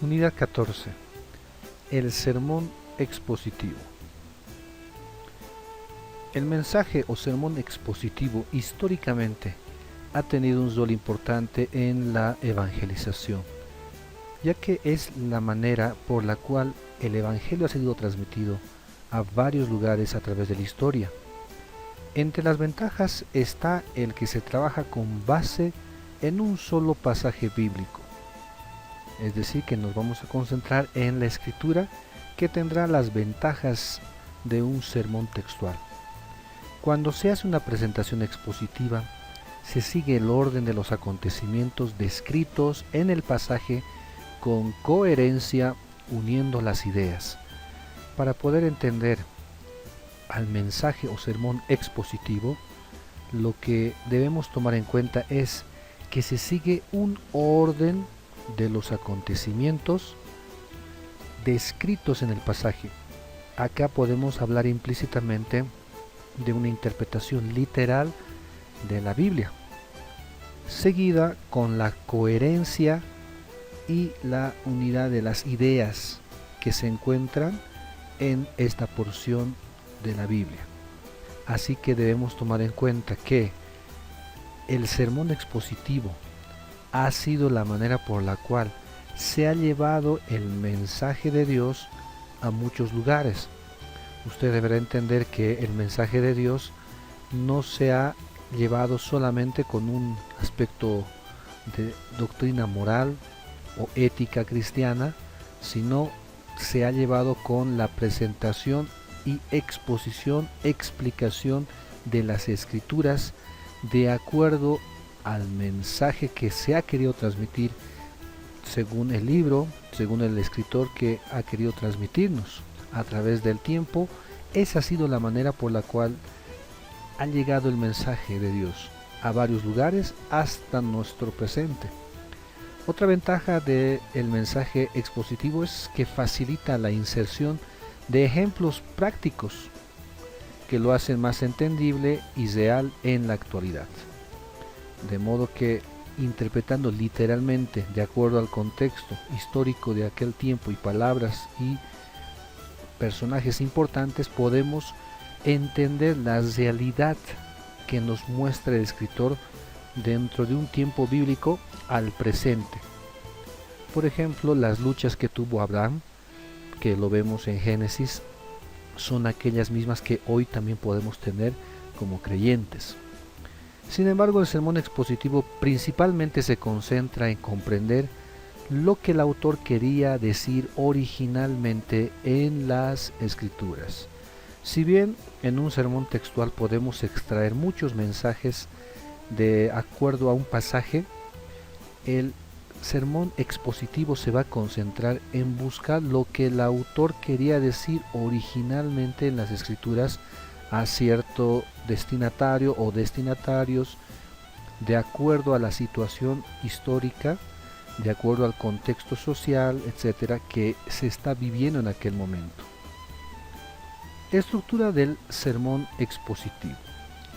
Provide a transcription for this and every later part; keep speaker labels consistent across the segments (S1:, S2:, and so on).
S1: Unidad 14. El sermón expositivo. El mensaje o sermón expositivo históricamente ha tenido un rol importante en la evangelización, ya que es la manera por la cual el evangelio ha sido transmitido a varios lugares a través de la historia. Entre las ventajas está el que se trabaja con base en un solo pasaje bíblico, es decir, que nos vamos a concentrar en la escritura, que tendrá las ventajas de un sermón textual. Cuando se hace una presentación expositiva, se sigue el orden de los acontecimientos descritos en el pasaje con coherencia, uniendo las ideas. Para poder entender al mensaje o sermón expositivo, lo que debemos tomar en cuenta es que se sigue un orden de los acontecimientos descritos en el pasaje. Acá podemos hablar implícitamente de una interpretación literal de la Biblia, seguida con la coherencia y la unidad de las ideas que se encuentran en esta porción de la Biblia. Así que debemos tomar en cuenta que el sermón expositivo ha sido la manera por la cual se ha llevado el mensaje de Dios a muchos lugares. Usted deberá entender que el mensaje de Dios no se ha llevado solamente con un aspecto de doctrina moral o ética cristiana, sino se ha llevado con la presentación y exposición, explicación de las escrituras de acuerdo al mensaje que se ha querido transmitir según el libro, según el escritor que ha querido transmitirnos a través del tiempo. Esa ha sido la manera por la cual ha llegado el mensaje de Dios a varios lugares hasta nuestro presente. Otra ventaja del mensaje expositivo es que facilita la inserción de ejemplos prácticos que lo hacen más entendible y real en la actualidad. De modo que, interpretando literalmente de acuerdo al contexto histórico de aquel tiempo y palabras y personajes importantes, podemos entender la realidad que nos muestra el escritor dentro de un tiempo bíblico al presente. Por ejemplo, las luchas que tuvo Abraham, que lo vemos en Génesis, son aquellas mismas que hoy también podemos tener como creyentes. Sin embargo, el sermón expositivo principalmente se concentra en comprender lo que el autor quería decir originalmente en las escrituras. Si bien en un sermón textual podemos extraer muchos mensajes de acuerdo a un pasaje, el sermón expositivo se va a concentrar en buscar lo que el autor quería decir originalmente en las escrituras a cierto destinatario o destinatarios, de acuerdo a la situación histórica, de acuerdo al contexto social, etcétera, que se está viviendo en aquel momento. Estructura del sermón expositivo.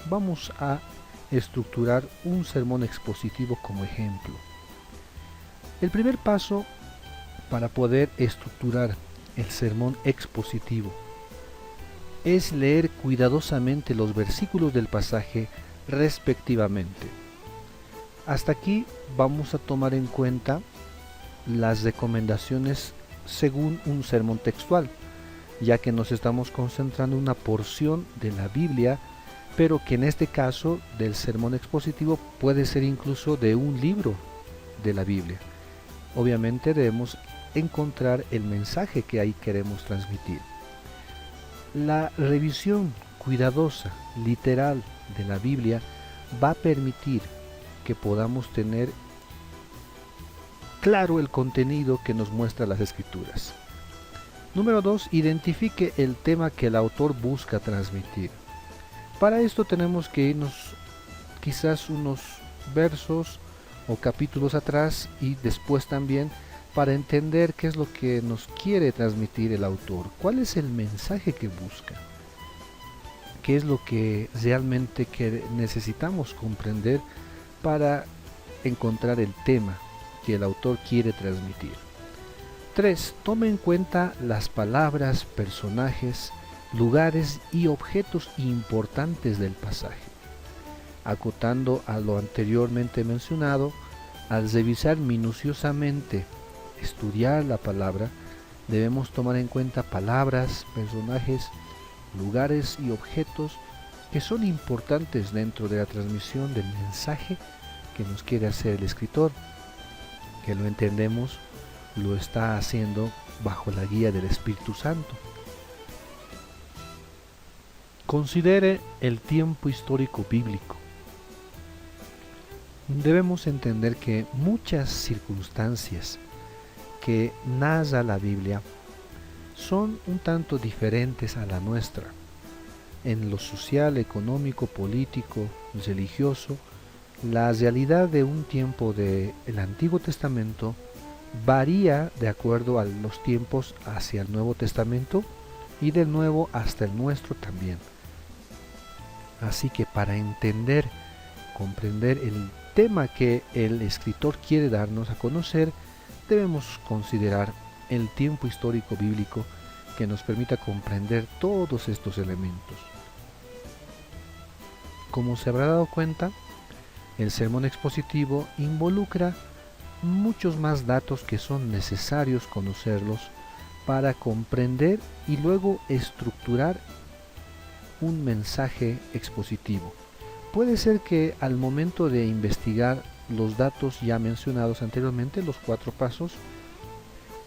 S1: Vamos a estructurar un sermón expositivo como ejemplo. El primer paso para poder estructurar el sermón expositivo es leer cuidadosamente los versículos del pasaje respectivamente. Hasta aquí vamos a tomar en cuenta las recomendaciones según un sermón textual, ya que nos estamos concentrando en una porción de la Biblia, pero que en este caso del sermón expositivo puede ser incluso de un libro de la Biblia. Obviamente debemos encontrar el mensaje que ahí queremos transmitir. La revisión cuidadosa, literal de la Biblia va a permitir que podamos tener claro el contenido que nos muestra las escrituras. Número 2. Identifique el tema que el autor busca transmitir. Para esto tenemos que irnos quizás unos versos o capítulos atrás y después también para entender qué es lo que nos quiere transmitir el autor, cuál es el mensaje que busca, qué es lo que realmente necesitamos comprender para encontrar el tema que el autor quiere transmitir. 3. Tome en cuenta las palabras, personajes, lugares y objetos importantes del pasaje. Acotando a lo anteriormente mencionado, al revisar minuciosamente, estudiar la palabra, debemos tomar en cuenta palabras, personajes, lugares y objetos que son importantes dentro de la transmisión del mensaje que nos quiere hacer el escritor, que lo entendemos, lo está haciendo bajo la guía del Espíritu Santo. Considere el tiempo histórico bíblico. Debemos entender que muchas circunstancias que narra la Biblia son un tanto diferentes a la nuestra. En lo social, económico, político, religioso, la realidad de un tiempo del Antiguo Testamento varía de acuerdo a los tiempos hacia el Nuevo Testamento y del Nuevo hasta el nuestro también. Así que para entender, comprender el tema que el escritor quiere darnos a conocer, debemos considerar el tiempo histórico bíblico que nos permita comprender todos estos elementos. Como se habrá dado cuenta, el sermón expositivo involucra muchos más datos que son necesarios conocerlos para comprender y luego estructurar un mensaje expositivo. Puede ser que al momento de investigar los datos ya mencionados anteriormente, los 4 pasos,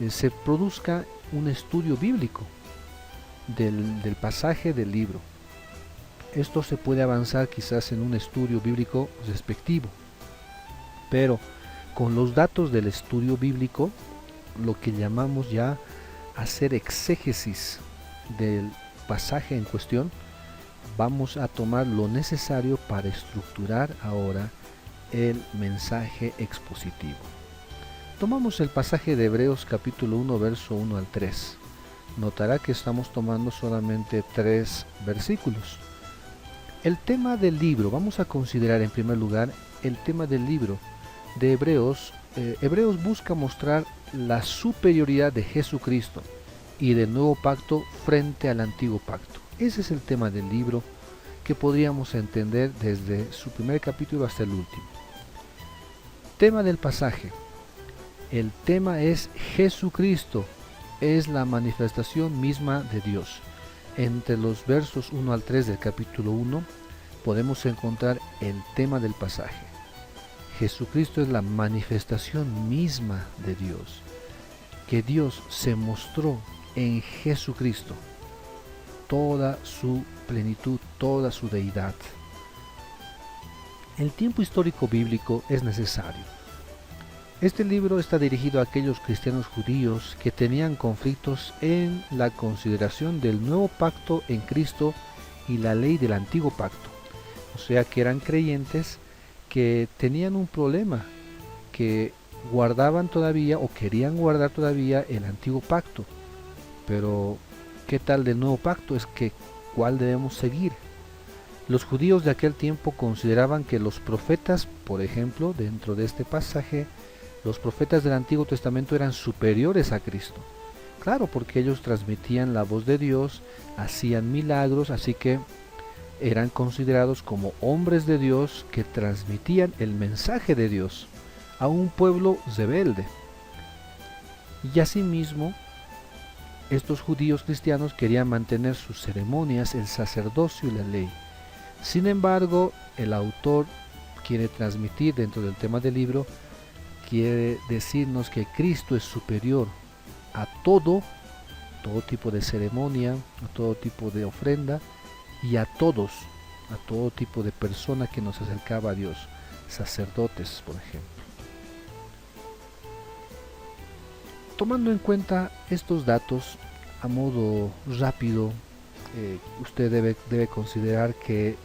S1: se produzca un estudio bíblico del pasaje del libro. Esto se puede avanzar quizás en un estudio bíblico respectivo, pero con los datos del estudio bíblico, lo que llamamos ya hacer exégesis del pasaje en cuestión, vamos a tomar lo necesario para estructurar ahora el mensaje expositivo. Tomamos el pasaje de Hebreos capítulo 1, verso 1 al 3. Notará que estamos tomando solamente 3 versículos. El tema del libro, vamos a considerar en primer lugar el tema del libro de Hebreos. Hebreos busca mostrar la superioridad de Jesucristo y del nuevo pacto frente al antiguo pacto. Ese es el tema del libro que podríamos entender desde su primer capítulo hasta el último. Tema del pasaje. El tema es Jesucristo, es la manifestación misma de Dios. Entre los versos 1 al 3 del capítulo 1 podemos encontrar el tema del pasaje. Jesucristo es la manifestación misma de Dios, que Dios se mostró en Jesucristo, toda su plenitud, toda su deidad. El tiempo histórico bíblico es necesario. Este libro está dirigido a aquellos cristianos judíos que tenían conflictos en la consideración del nuevo pacto en Cristo y la ley del antiguo pacto. O sea que eran creyentes que tenían un problema, que guardaban todavía o querían guardar todavía el antiguo pacto. Pero, ¿qué tal del nuevo pacto? Es que, ¿cuál debemos seguir? Los judíos de aquel tiempo consideraban que los profetas, por ejemplo, dentro de este pasaje, los profetas del Antiguo Testamento eran superiores a Cristo. Claro, porque ellos transmitían la voz de Dios, hacían milagros, así que eran considerados como hombres de Dios que transmitían el mensaje de Dios a un pueblo rebelde. Y asimismo, estos judíos cristianos querían mantener sus ceremonias, el sacerdocio y la ley. Sin embargo, el autor quiere transmitir dentro del tema del libro, quiere decirnos que Cristo es superior a todo tipo de ceremonia, a todo tipo de ofrenda y a todo tipo de persona que nos acercaba a Dios, sacerdotes, por ejemplo. Tomando en cuenta estos datos, a modo rápido, usted debe considerar que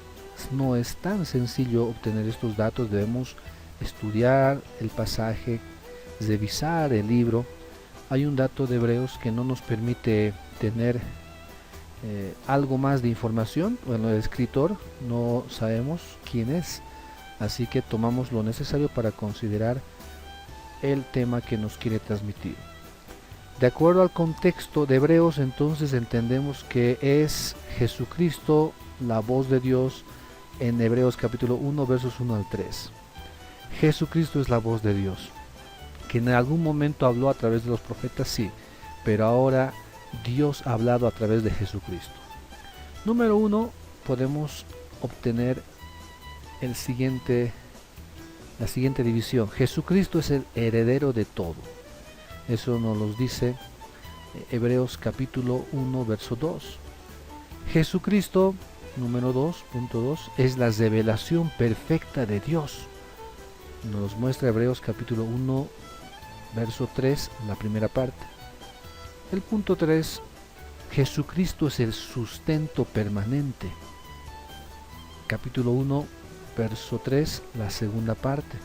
S1: no es tan sencillo obtener estos datos. Debemos estudiar el pasaje, revisar el libro. Hay un dato de Hebreos que no nos permite tener algo más de información. Bueno, el escritor no sabemos quién es, así que tomamos lo necesario para considerar el tema que nos quiere transmitir. De acuerdo al contexto de Hebreos, entonces entendemos que es Jesucristo la voz de Dios en Hebreos capítulo 1, versos 1 al 3. Jesucristo es la voz de Dios, que en algún momento habló a través de los profetas, sí, pero ahora Dios ha hablado a través de Jesucristo. Número 1, podemos obtener la siguiente división. Jesucristo es el heredero de todo. Eso nos lo dice Hebreos capítulo 1, verso 2. Jesucristo, número 2, punto 2, es la revelación perfecta de Dios. Nos muestra Hebreos capítulo 1, verso 3, la primera parte. El punto 3, Jesucristo es el sustento permanente. Capítulo 1, verso 3, la segunda parte.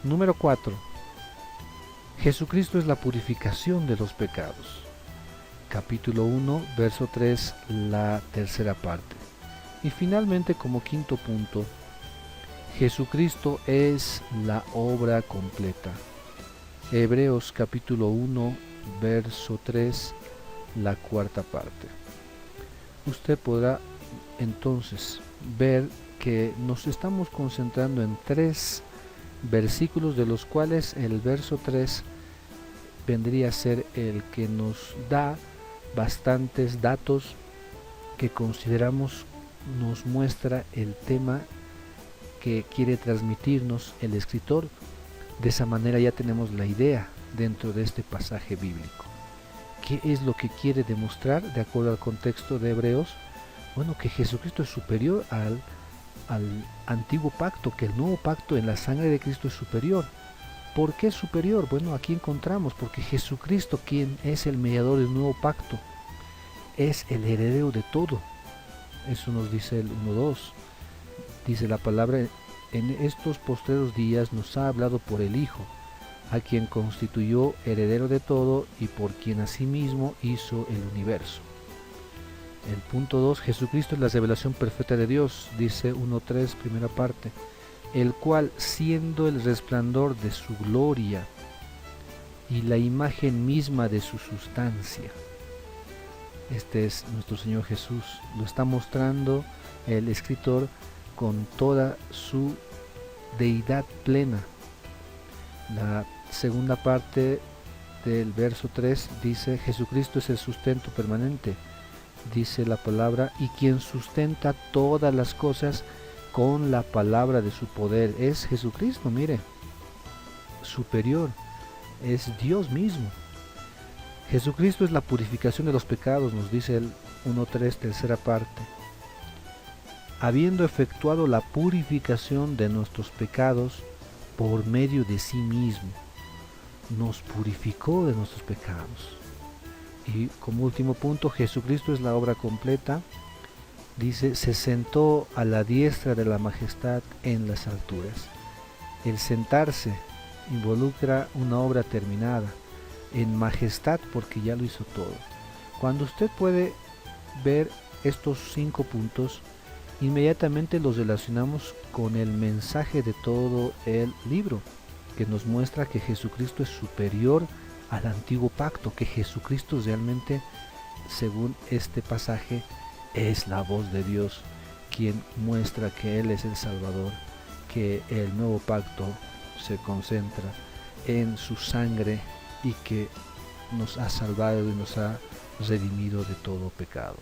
S1: Número 4, Jesucristo es la purificación de los pecados. Capítulo 1, verso 3, la tercera parte. Y finalmente, como quinto punto, Jesucristo es la obra completa. Hebreos capítulo 1, verso 3, la cuarta parte. Usted podrá entonces ver que nos estamos concentrando en 3 versículos, de los cuales el verso 3 vendría a ser el que nos da bastantes datos que consideramos nos muestra el tema que quiere transmitirnos el escritor. De esa manera ya tenemos la idea dentro de este pasaje bíblico. ¿Qué es lo que quiere demostrar de acuerdo al contexto de Hebreos? Bueno, que Jesucristo es superior al antiguo pacto, que el nuevo pacto en la sangre de Cristo es superior. ¿Por qué es superior? Bueno, aquí encontramos, porque Jesucristo, quien es el mediador del nuevo pacto, es el heredero de todo. Eso nos dice el 1.2. Dice la palabra: en estos postreros días nos ha hablado por el Hijo, a quien constituyó heredero de todo y por quien asimismo hizo el universo. El punto 2, Jesucristo es la revelación perfecta de Dios, dice 1.3, primera parte, el cual, siendo el resplandor de su gloria y la imagen misma de su sustancia. Este es nuestro Señor Jesús, lo está mostrando el escritor con toda su deidad plena. La segunda parte del verso 3 dice: Jesucristo es el sustento permanente, dice la palabra, y quien sustenta todas las cosas con la palabra de su poder. Es Jesucristo, mire, superior, es Dios mismo. Jesucristo es la purificación de los pecados, nos dice el 1.3, tercera parte. Habiendo efectuado la purificación de nuestros pecados por medio de sí mismo, nos purificó de nuestros pecados. Y como último punto, Jesucristo es la obra completa. Dice: se sentó a la diestra de la majestad en las alturas. El sentarse involucra una obra terminada, en majestad, porque ya lo hizo todo. Cuando usted puede ver estos 5 puntos, inmediatamente los relacionamos con el mensaje de todo el libro, que nos muestra que Jesucristo es superior al antiguo pacto, que Jesucristo realmente, según este pasaje, es la voz de Dios, quien muestra que Él es el Salvador, que el nuevo pacto se concentra en su sangre y que nos ha salvado y nos ha redimido de todo pecado.